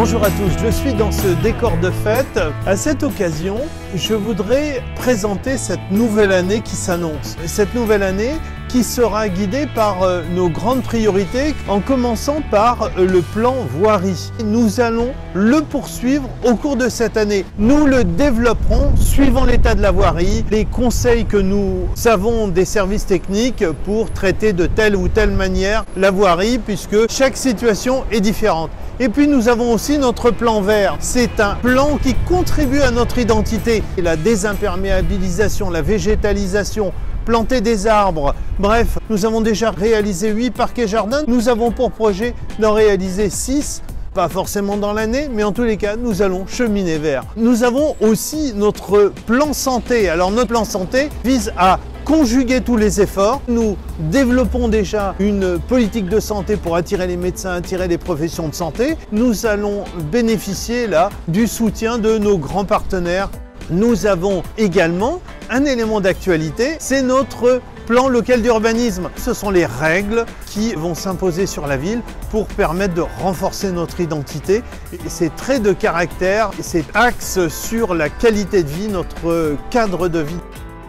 Bonjour à tous, je suis dans ce décor de fête. À cette occasion, je voudrais présenter cette nouvelle année qui s'annonce. Cette nouvelle année qui sera guidée par nos grandes priorités, en commençant par le plan voirie. Nous allons le poursuivre au cours de cette année. Nous le développerons suivant l'état de la voirie, les conseils que nous avons des services techniques pour traiter de telle ou telle manière la voirie, puisque chaque situation est différente. Et puis nous avons aussi notre plan vert. C'est un plan qui contribue à notre identité. La désimperméabilisation, la végétalisation, planter des arbres. Bref, nous avons déjà réalisé 8 parquets jardins. Nous avons pour projet d'en réaliser 6. Pas forcément dans l'année, mais en tous les cas, nous allons cheminer vers. Nous avons aussi notre plan santé. Alors notre plan santé vise à conjuguer tous les efforts. Nous développons déjà une politique de santé pour attirer les médecins, attirer les professions de santé. Nous allons bénéficier là du soutien de nos grands partenaires. Nous avons également un élément d'actualité, c'est notre plan local d'urbanisme. Ce sont les règles qui vont s'imposer sur la ville pour permettre de renforcer notre identité. Ces traits de caractère, ces axes sur la qualité de vie, notre cadre de vie.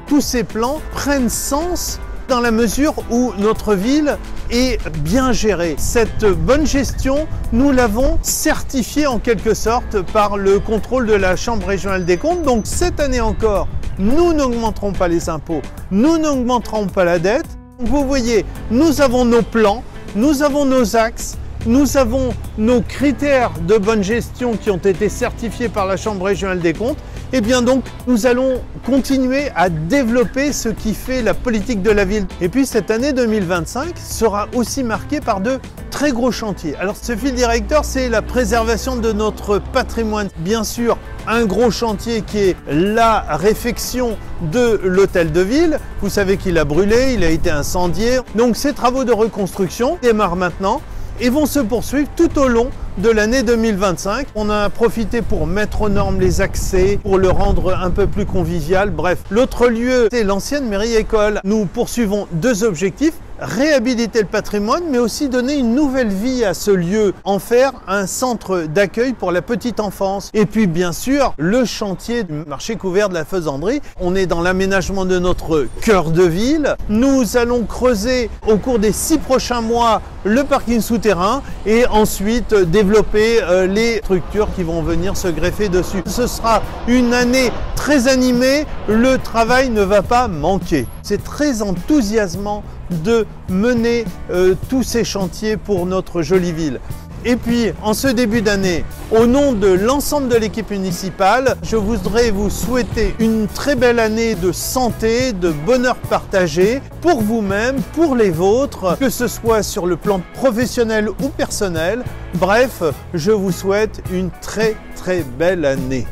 Tous ces plans prennent sens dans la mesure où notre ville est bien gérée. Cette bonne gestion, nous l'avons certifiée en quelque sorte par le contrôle de la Chambre régionale des comptes. Donc cette année encore, nous n'augmenterons pas les impôts, nous n'augmenterons pas la dette. Vous voyez, nous avons nos plans, nous avons nos axes, nous avons nos critères de bonne gestion qui ont été certifiés par la Chambre régionale des comptes. Et bien donc, nous allons continuer à développer ce qui fait la politique de la ville. Et puis cette année 2025 sera aussi marquée par de très gros chantiers. Alors ce fil directeur, c'est la préservation de notre patrimoine. Bien sûr, un gros chantier qui est la réfection de l'hôtel de ville. Vous savez qu'il a brûlé, il a été incendié. Donc ces travaux de reconstruction démarrent maintenant et vont se poursuivre tout au long de l'année 2025. On a profité pour mettre aux normes les accès, pour le rendre un peu plus convivial. Bref, l'autre lieu, c'est l'ancienne mairie-école. Nous poursuivons deux objectifs: réhabiliter le patrimoine, mais aussi donner une nouvelle vie à ce lieu, en faire un centre d'accueil pour la petite enfance. Et puis bien sûr, le chantier du marché couvert de la Faisanderie. On est dans l'aménagement de notre cœur de ville. Nous allons creuser au cours des 6 prochains mois le parking souterrain et ensuite développer les structures qui vont venir se greffer dessus. Ce sera une année très animée, le travail ne va pas manquer. C'est très enthousiasmant de mener tous ces chantiers pour notre jolie ville. Et puis, en ce début d'année, au nom de l'ensemble de l'équipe municipale, je voudrais vous souhaiter une très belle année de santé, de bonheur partagé pour vous-même, pour les vôtres, que ce soit sur le plan professionnel ou personnel. Bref, je vous souhaite une très belle année.